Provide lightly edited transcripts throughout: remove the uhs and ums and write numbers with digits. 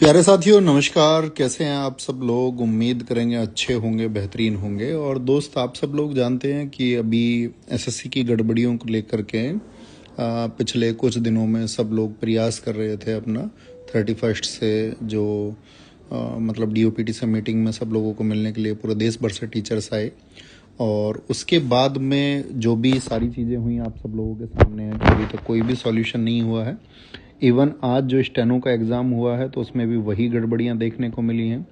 प्यारे साथियों नमस्कार। कैसे हैं आप सब लोग? उम्मीद करेंगे अच्छे होंगे, बेहतरीन होंगे। और दोस्त, आप सब लोग जानते हैं कि अभी एसएससी की गड़बड़ियों को लेकर के पिछले कुछ दिनों में सब लोग प्रयास कर रहे थे अपना 31 से जो मतलब डीओपीटी से मीटिंग में सब लोगों को मिलने के लिए पूरे देश भर से टीचर्स आए। और उसके बाद में जो भी सारी चीज़ें हुई आप सब लोगों के सामने है कि अभी तक कोई भी सॉल्यूशन नहीं हुआ है। इवन आज जो स्टेनो का एग्ज़ाम हुआ है तो उसमें भी वही गड़बड़ियां देखने को मिली हैं।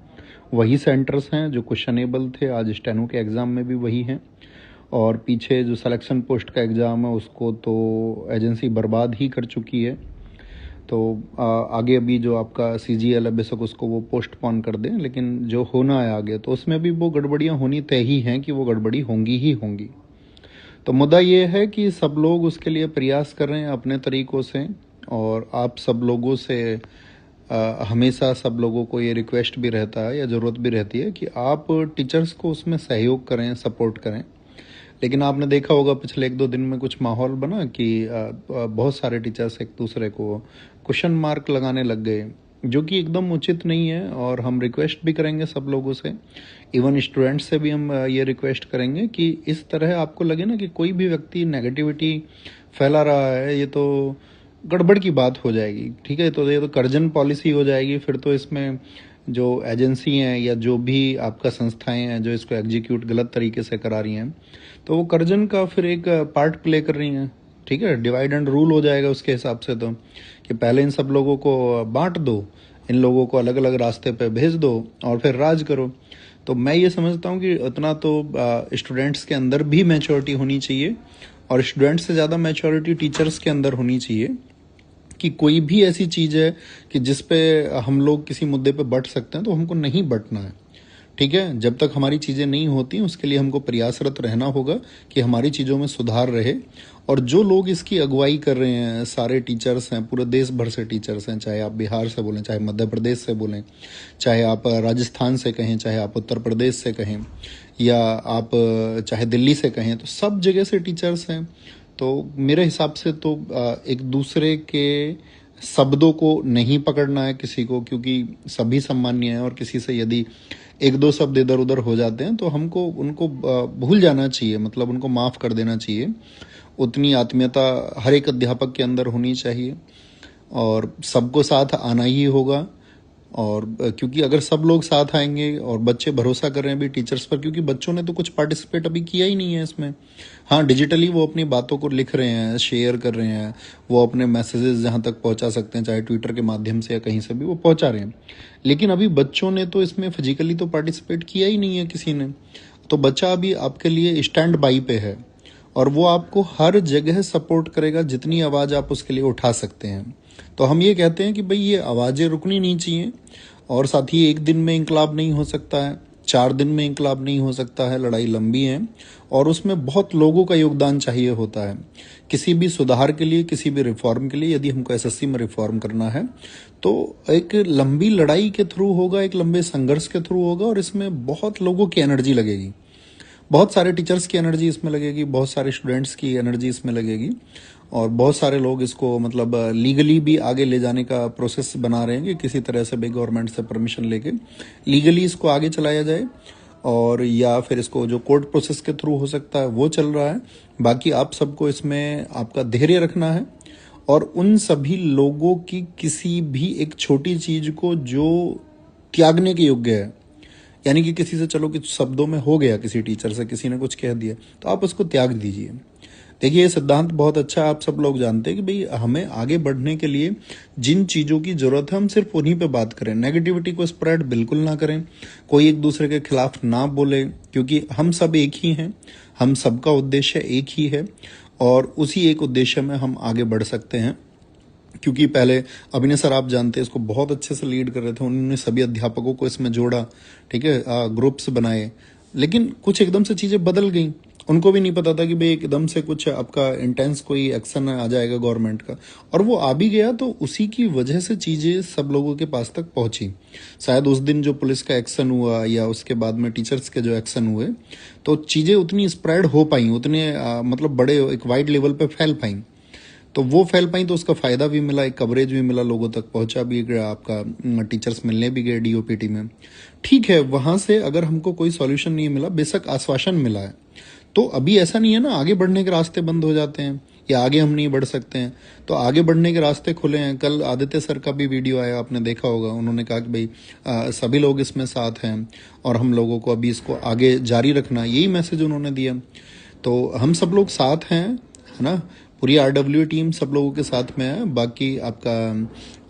वही सेंटर्स हैं जो क्वेश्चनेबल थे, आज स्टेनो के एग्ज़ाम में भी वही हैं। और पीछे जो सिलेक्शन पोस्ट का एग्ज़ाम है उसको तो एजेंसी बर्बाद ही कर चुकी है। तो आगे अभी जो आपका सीजीएल है बेशक उसको वो पोस्टपोन कर दें, लेकिन जो होना है आगे तो उसमें भी वो गड़बड़ियां होनी तय ही हैं कि वो गड़बड़ी होंगी ही होंगी। तो मुद्दा ये है कि सब लोग उसके लिए प्रयास कर रहे हैं अपने तरीक़ों से। और आप सब लोगों से हमेशा सब लोगों को ये रिक्वेस्ट भी रहता है या ज़रूरत भी रहती है कि आप टीचर्स को उसमें सहयोग करें, सपोर्ट करें। लेकिन आपने देखा होगा पिछले 1-2 दिन में कुछ माहौल बना कि बहुत सारे टीचर्स एक दूसरे को क्वेश्चन मार्क लगाने लग गए, जो कि एकदम उचित नहीं है। और हम रिक्वेस्ट भी करेंगे सब लोगों से, इवन स्टूडेंट्स से भी हम ये रिक्वेस्ट करेंगे कि इस तरह आपको लगे ना कि कोई भी व्यक्ति नेगेटिविटी फैला रहा है, ये तो गड़बड़ की बात हो जाएगी। ठीक है, तो ये तो कर्जन पॉलिसी हो जाएगी। फिर तो इसमें जो एजेंसी हैं या जो भी आपका संस्थाएं हैं जो इसको एग्जीक्यूट गलत तरीके से करा रही हैं, तो वो कर्जन का फिर एक पार्ट प्ले कर रही हैं। ठीक है, डिवाइड एंड रूल हो जाएगा उसके हिसाब से। तो कि पहले इन सब लोगों को बांट दो, इन लोगों को अलग अलग रास्ते पे भेज दो और फिर राज करो। तो मैं ये समझता हूँ कि उतना तो स्टूडेंट्स के अंदर भी मैच्योरिटी होनी चाहिए, और स्टूडेंट्स से ज़्यादा मैच्योरिटी टीचर्स के अंदर होनी चाहिए कि कोई भी ऐसी चीज़ है कि जिस पे हम लोग किसी मुद्दे पे बट सकते हैं तो हमको नहीं बटना है। ठीक है, जब तक हमारी चीज़ें नहीं होती उसके लिए हमको प्रयासरत रहना होगा कि हमारी चीज़ों में सुधार रहे। और जो लोग इसकी अगुवाई कर रहे हैं, सारे टीचर्स हैं, पूरे देश भर से टीचर्स हैं, चाहे आप बिहार से बोलें, चाहे मध्य प्रदेश से बोलें, चाहे आप राजस्थान से कहें, चाहे आप उत्तर प्रदेश से कहें, या आप चाहे दिल्ली से कहें, तो सब जगह से टीचर्स हैं। तो मेरे हिसाब से तो एक दूसरे के शब्दों को नहीं पकड़ना है किसी को, क्योंकि सभी सम्मान्य हैं। और किसी से यदि 1-2 शब्द इधर उधर हो जाते हैं तो हमको उनको भूल जाना चाहिए, मतलब उनको माफ़ कर देना चाहिए। उतनी आत्मीयता हर एक अध्यापक के अंदर होनी चाहिए और सबको साथ आना ही होगा। और क्योंकि अगर सब लोग साथ आएंगे और बच्चे भरोसा कर रहे हैं अभी टीचर्स पर, क्योंकि बच्चों ने तो कुछ पार्टिसिपेट अभी किया ही नहीं है इसमें। हाँ, डिजिटली वो अपनी बातों को लिख रहे हैं, शेयर कर रहे हैं, वो अपने मैसेजेस जहाँ तक पहुँचा सकते हैं चाहे ट्विटर के माध्यम से या कहीं से भी वो पहुँचा रहे हैं। लेकिन अभी बच्चों ने तो इसमें फिजिकली तो पार्टिसिपेट किया ही नहीं है किसी ने। तो बच्चा अभी आपके लिए स्टैंड बाई पे है और वो आपको हर जगह सपोर्ट करेगा जितनी आवाज़ आप उसके लिए उठा सकते हैं। तो हम ये कहते हैं कि भाई ये आवाज़ें रुकनी नहीं चाहिए। और साथ ही एक दिन में इंकलाब नहीं हो सकता है, 4 दिन में इंकलाब नहीं हो सकता है, लड़ाई लंबी है और उसमें बहुत लोगों का योगदान चाहिए होता है। किसी भी सुधार के लिए, किसी भी रिफॉर्म के लिए, यदि हमको एसएससी में रिफॉर्म करना है तो एक लंबी लड़ाई के थ्रू होगा, एक लंबे संघर्ष के थ्रू होगा। और इसमें बहुत लोगों की एनर्जी लगेगी, बहुत सारे टीचर्स की एनर्जी इसमें लगेगी, बहुत सारे स्टूडेंट्स की एनर्जी इसमें लगेगी। और बहुत सारे लोग इसको मतलब लीगली भी आगे ले जाने का प्रोसेस बना रहे हैं कि किसी तरह से भी गवर्नमेंट से परमिशन लेके लीगली इसको आगे चलाया जाए। और या फिर इसको जो कोर्ट प्रोसेस के थ्रू हो सकता है वो चल रहा है। बाकी आप सबको इसमें आपका धैर्य रखना है और उन सभी लोगों की किसी भी एक छोटी चीज को जो त्यागने के योग्य है, यानी कि किसी से चलो कि शब्दों में हो गया, किसी टीचर से किसी ने कुछ कह दिया तो आप उसको त्याग दीजिए। देखिए ये सिद्धांत बहुत अच्छा है, आप सब लोग जानते हैं कि भाई हमें आगे बढ़ने के लिए जिन चीज़ों की जरूरत है हम सिर्फ उन्हीं पे बात करें। नेगेटिविटी को स्प्रेड बिल्कुल ना करें, कोई एक दूसरे के खिलाफ ना बोले, क्योंकि हम सब एक ही हैं, हम सबका उद्देश्य एक ही है और उसी एक उद्देश्य में हम आगे बढ़ सकते हैं। क्योंकि पहले अभिनय सर आप जानते हैं इसको बहुत अच्छे से लीड कर रहे थे, उन्होंने सभी अध्यापकों को इसमें जोड़ा, ठीक है, ग्रुप्स बनाए। लेकिन कुछ एकदम से चीज़ें बदल गई, उनको भी नहीं पता था कि भाई एकदम से कुछ आपका इंटेंस कोई एक्शन आ जाएगा गवर्नमेंट का, और वो आ भी गया। तो उसी की वजह से चीज़ें सब लोगों के पास तक पहुंची। शायद उस दिन जो पुलिस का एक्शन हुआ या उसके बाद में टीचर्स के जो एक्शन हुए तो चीज़ें उतनी स्प्रेड हो पाई, उतने मतलब बड़े एक वाइड लेवल पे फैल पाई। तो वो फैल पाई तो उसका फ़ायदा भी मिला, एक कवरेज भी मिला, लोगों तक पहुंचा भी गया, आपका टीचर्स मिलने भी गए डीओपीटी में। ठीक है, वहाँ से अगर हमको कोई सॉल्यूशन नहीं मिला, बेशक आश्वासन मिला है, तो अभी ऐसा नहीं है ना आगे बढ़ने के रास्ते बंद हो जाते हैं या आगे हम नहीं बढ़ सकते हैं। तो आगे बढ़ने के रास्ते खुले हैं। कल आदित्य सर का भी वीडियो आया, आपने देखा होगा, उन्होंने कहा कि भाई सभी लोग इसमें साथ हैं और हम लोगों को अभी इसको आगे जारी रखना, यही मैसेज उन्होंने दिया। तो हम सब लोग साथ हैं, है ना। पूरी आरडब्ल्यू टीम सब लोगों के साथ में है। बाकी आपका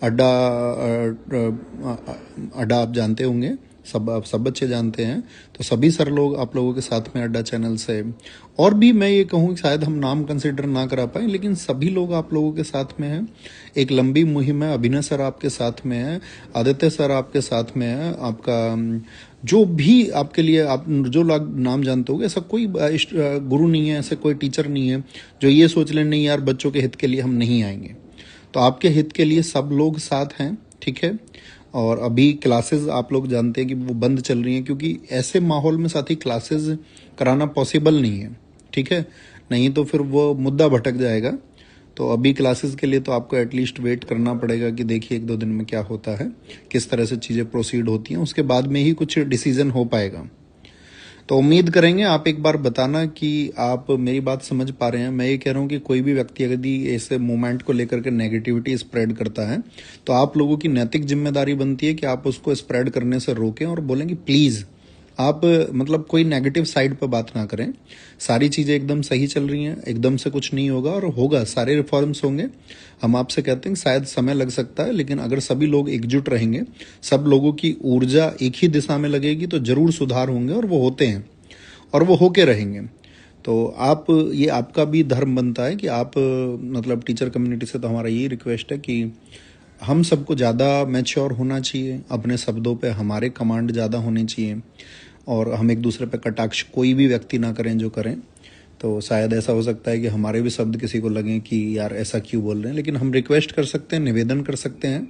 अड्डा अड्डा आप जानते होंगे, सब आप सब बच्चे जानते हैं। तो सभी सर लोग आप लोगों के साथ में अड्डा चैनल से, और भी मैं ये कहूँ कि शायद हम नाम कंसिडर ना करा पाए, लेकिन सभी लोग आप लोगों के साथ में हैं। एक लंबी मुहिम है। अभिनय सर आपके साथ में है, आदित्य सर आपके साथ में है, आपका जो भी आपके लिए आप जो लोग नाम जानते होगे, ऐसा कोई गुरु नहीं है, ऐसा कोई टीचर नहीं है जो ये सोच ले नहीं यार बच्चों के हित के लिए हम नहीं आएंगे। तो आपके हित के लिए सब लोग साथ हैं, ठीक है। और अभी क्लासेस आप लोग जानते हैं कि वो बंद चल रही हैं, क्योंकि ऐसे माहौल में साथी क्लासेस कराना पॉसिबल नहीं है, ठीक है। नहीं तो फिर वो मुद्दा भटक जाएगा। तो अभी क्लासेस के लिए तो आपको एटलीस्ट वेट करना पड़ेगा कि देखिए 1-2 दिन में क्या होता है, किस तरह से चीज़ें प्रोसीड होती हैं, उसके बाद में ही कुछ डिसीजन हो पाएगा। तो उम्मीद करेंगे आप एक बार बताना कि आप मेरी बात समझ पा रहे हैं। मैं ये कह रहा हूँ कि कोई भी व्यक्ति यदि ऐसे मूवमेंट को लेकर के नेगेटिविटी स्प्रेड करता है, तो आप लोगों की नैतिक जिम्मेदारी बनती है कि आप उसको स्प्रेड करने से रोकें और बोलें कि प्लीज़ आप मतलब कोई नेगेटिव साइड पर बात ना करें। सारी चीज़ें एकदम सही चल रही हैं, एकदम से कुछ नहीं होगा और होगा, सारे रिफॉर्म्स होंगे। हम आपसे कहते हैं शायद समय लग सकता है, लेकिन अगर सभी लोग एकजुट रहेंगे, सब लोगों की ऊर्जा एक ही दिशा में लगेगी, तो जरूर सुधार होंगे और वो होते हैं और वो होके रहेंगे। तो आप, ये आपका भी धर्म बनता है कि आप मतलब टीचर कम्युनिटी से तो हमारा यही रिक्वेस्ट है कि हम सबको ज़्यादा मैच्योर होना चाहिए, अपने शब्दों पे हमारे कमांड ज़्यादा होने चाहिए और हम एक दूसरे पे कटाक्ष कोई भी व्यक्ति ना करें जो करें। तो शायद ऐसा हो सकता है कि हमारे भी शब्द किसी को लगें कि यार ऐसा क्यों बोल रहे हैं, लेकिन हम रिक्वेस्ट कर सकते हैं, निवेदन कर सकते हैं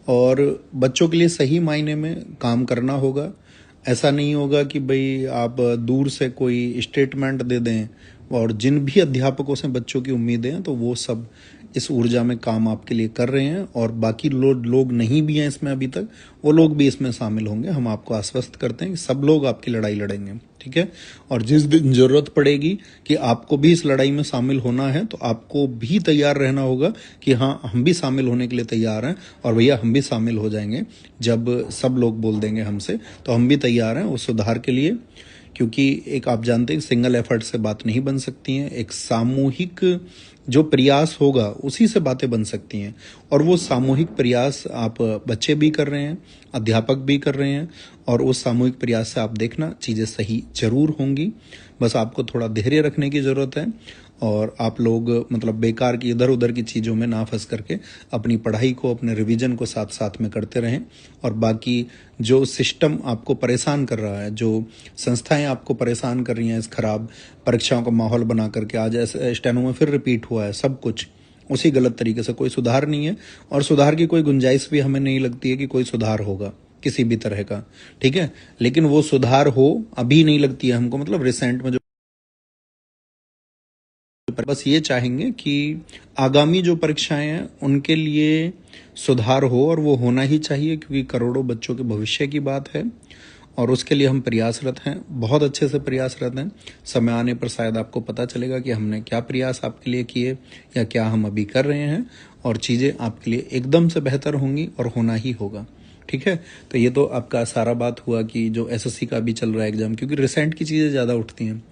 और बच्चों के लिए सही मायने में काम करना होगा। ऐसा नहीं होगा कि भाई आप दूर से कोई स्टेटमेंट दे दें, और जिन भी अध्यापकों से बच्चों की उम्मीदें हैं तो वो सब इस ऊर्जा में काम आपके लिए कर रहे हैं, और बाकी लोग नहीं भी हैं इसमें अभी तक, वो लोग भी इसमें शामिल होंगे। हम आपको आश्वस्त करते हैं कि सब लोग आपकी लड़ाई लड़ेंगे, ठीक है। और जिस दिन जरूरत पड़ेगी कि आपको भी इस लड़ाई में शामिल होना है, तो आपको भी तैयार रहना होगा कि हाँ हम भी शामिल होने के लिए तैयार हैं, और भैया हम भी शामिल हो जाएंगे जब सब लोग बोल देंगे हमसे, तो हम भी तैयार हैं उस सुधार के लिए। क्योंकि एक आप जानते हैं सिंगल एफर्ट से बात नहीं बन सकती हैं, एक सामूहिक जो प्रयास होगा उसी से बातें बन सकती हैं, और वो सामूहिक प्रयास आप बच्चे भी कर रहे हैं, अध्यापक भी कर रहे हैं, और उस सामूहिक प्रयास से आप देखना चीज़ें सही जरूर होंगी। बस आपको थोड़ा धैर्य रखने की ज़रूरत है, और आप लोग मतलब बेकार की इधर उधर की चीज़ों में ना फंस करके अपनी पढ़ाई को, अपने रिवीजन को साथ साथ में करते रहें। और बाकी जो सिस्टम आपको परेशान कर रहा है, जो संस्थाएं आपको परेशान कर रही हैं इस खराब परीक्षाओं का माहौल बना करके, आज ऐसे स्टेनो में फिर रिपीट हुआ है सब कुछ उसी गलत तरीके से, कोई सुधार नहीं है, और सुधार की कोई गुंजाइश भी हमें नहीं लगती है कि कोई सुधार होगा किसी भी तरह का, ठीक है। लेकिन वो सुधार हो अभी नहीं लगती है हमको, मतलब रिसेंट में जो, बस ये चाहेंगे कि आगामी जो परीक्षाएं हैं उनके लिए सुधार हो, और वो होना ही चाहिए, क्योंकि करोड़ों बच्चों के भविष्य की बात है और उसके लिए हम प्रयासरत हैं, बहुत अच्छे से प्रयासरत हैं। समय आने पर शायद आपको पता चलेगा कि हमने क्या प्रयास आपके लिए किए या क्या हम अभी कर रहे हैं, और चीज़ें आपके लिए एकदम से बेहतर होंगी और होना ही होगा, ठीक है। तो ये तो आपका सारा बात हुआ कि जो एसएससी का भी चल रहा है एग्जाम, क्योंकि रिसेंट की चीज़ें ज़्यादा उठती हैं।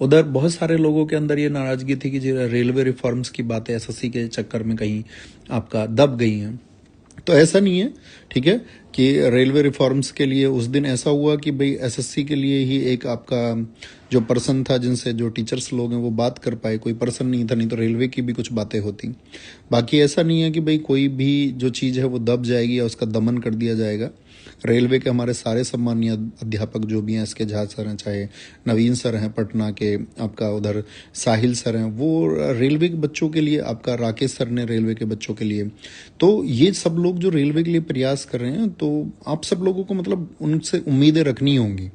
उधर बहुत सारे लोगों के अंदर ये नाराजगी थी कि जो रेलवे रिफॉर्म्स की बातें एसएससी के चक्कर में कहीं आपका दब गई हैं, तो ऐसा नहीं है, ठीक है, कि रेलवे रिफॉर्म्स के लिए उस दिन ऐसा हुआ कि भाई एसएससी के लिए ही एक आपका जो पर्सन था, जिनसे जो टीचर्स लोग हैं वो बात कर पाए, कोई पर्सन नहीं था, नहीं तो रेलवे की भी कुछ बातें होती। बाकी ऐसा नहीं है कि भाई कोई भी जो चीज़ है वो दब जाएगी या उसका दमन कर दिया जाएगा। रेलवे के हमारे सारे सम्मानीय अध्यापक जो भी हैं, एस के झा सर हैं, चाहे नवीन सर हैं पटना के, आपका उधर साहिल सर हैं, वो रेलवे के बच्चों के लिए, आपका राकेश सर ने रेलवे के बच्चों के लिए, तो ये सब लोग जो रेलवे के लिए प्रयास कर रहे हैं, तो आप सब लोगों को मतलब उनसे उम्मीदें रखनी होंगी।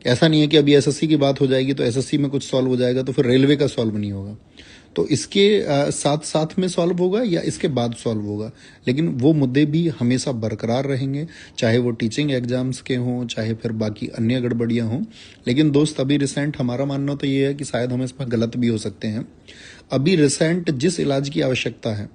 ऐसा नहीं है कि अभी एसएससी की बात हो जाएगी तो एसएससी में कुछ सॉल्व हो जाएगा तो फिर रेलवे का सॉल्व नहीं होगा। तो इसके साथ साथ में सॉल्व होगा या इसके बाद सॉल्व होगा, लेकिन वो मुद्दे भी हमेशा बरकरार रहेंगे, चाहे वो टीचिंग एग्जाम्स के हों, चाहे फिर बाकी अन्य गड़बड़ियां हों। लेकिन दोस्त अभी रिसेंट हमारा मानना तो ये है कि शायद हम इसमें गलत भी हो सकते हैं। अभी रिसेंट जिस इलाज की आवश्यकता है,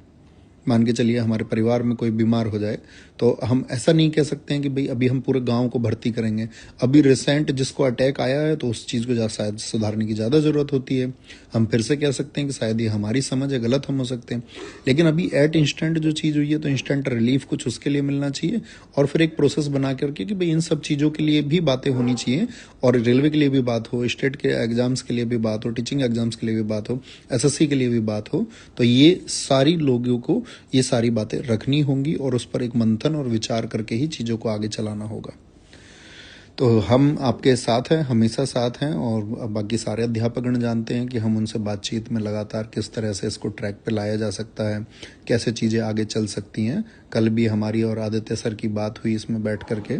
मान के चलिए हमारे परिवार में कोई बीमार हो जाए, तो हम ऐसा नहीं कह सकते हैं कि भाई अभी हम पूरे गांव को भर्ती करेंगे। अभी रिसेंट जिसको अटैक आया है तो उस चीज़ को शायद सुधारने की ज़्यादा ज़रूरत होती है। हम फिर से कह सकते हैं कि शायद ये हमारी समझ है, गलत हम हो सकते हैं। लेकिन अभी एट इंस्टेंट जो चीज़ हुई है तो इंस्टेंट रिलीफ कुछ उसके लिए मिलना चाहिए, और फिर एक प्रोसेस बना करके कि भाई इन सब चीज़ों के लिए भी बातें होनी चाहिए, और रेलवे के लिए भी बात हो, स्टेट के एग्जाम्स के लिए भी बात हो, टीचिंग एग्जाम्स के लिए भी बात हो, एसएससी के लिए भी बात हो। तो ये सारी लोगों को ये सारी बातें रखनी होंगी और उस पर एक मंथन और विचार करके ही चीज़ों को आगे चलाना होगा। तो हम आपके साथ हैं, हमेशा साथ हैं, और बाकी सारे अध्यापकगण जानते हैं कि हम उनसे बातचीत में लगातार किस तरह से इसको ट्रैक पे लाया जा सकता है, कैसे चीज़ें आगे चल सकती हैं। कल भी हमारी और आदित्य सर की बात हुई इसमें बैठ करके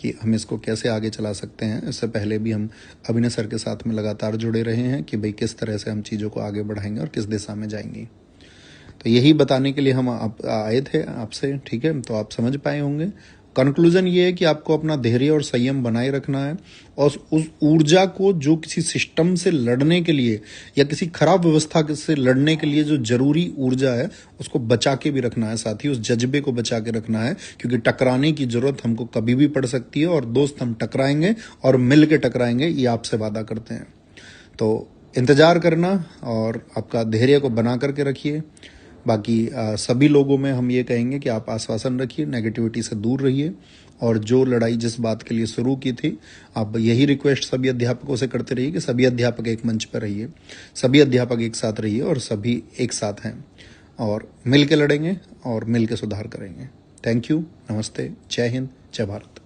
कि हम इसको कैसे आगे चला सकते हैं। इससे पहले भी हम अभिनय सर के साथ में लगातार जुड़े रहे हैं कि भाई किस तरह से हम चीज़ों को आगे बढ़ाएंगे और किस दिशा में जाएंगी। तो यही बताने के लिए हम आए थे आपसे, ठीक है। तो आप समझ पाए होंगे। कंक्लूजन ये है कि आपको अपना धैर्य और संयम बनाए रखना है, और उस ऊर्जा को जो किसी सिस्टम से लड़ने के लिए या किसी खराब व्यवस्था से लड़ने के लिए जो जरूरी ऊर्जा है उसको बचा के भी रखना है, साथ ही उस जज्बे को बचा के रखना है, क्योंकि टकराने की जरूरत हमको कभी भी पड़ सकती है। और दोस्त, हम टकराएंगे और मिल के टकराएंगे, ये आपसे वादा करते हैं। तो इंतजार करना और आपका धैर्य को बना करके रखिए। बाकी सभी लोगों में हम ये कहेंगे कि आप आश्वासन रखिए, नेगेटिविटी से दूर रहिए, और जो लड़ाई जिस बात के लिए शुरू की थी, आप यही रिक्वेस्ट सभी अध्यापकों से करते रहिए कि सभी अध्यापक एक मंच पर रहिए, सभी अध्यापक एक साथ रहिए, और सभी एक साथ हैं, और मिल के लड़ेंगे और मिल के सुधार करेंगे। थैंक यू, नमस्ते, जय हिंद, जय भारत।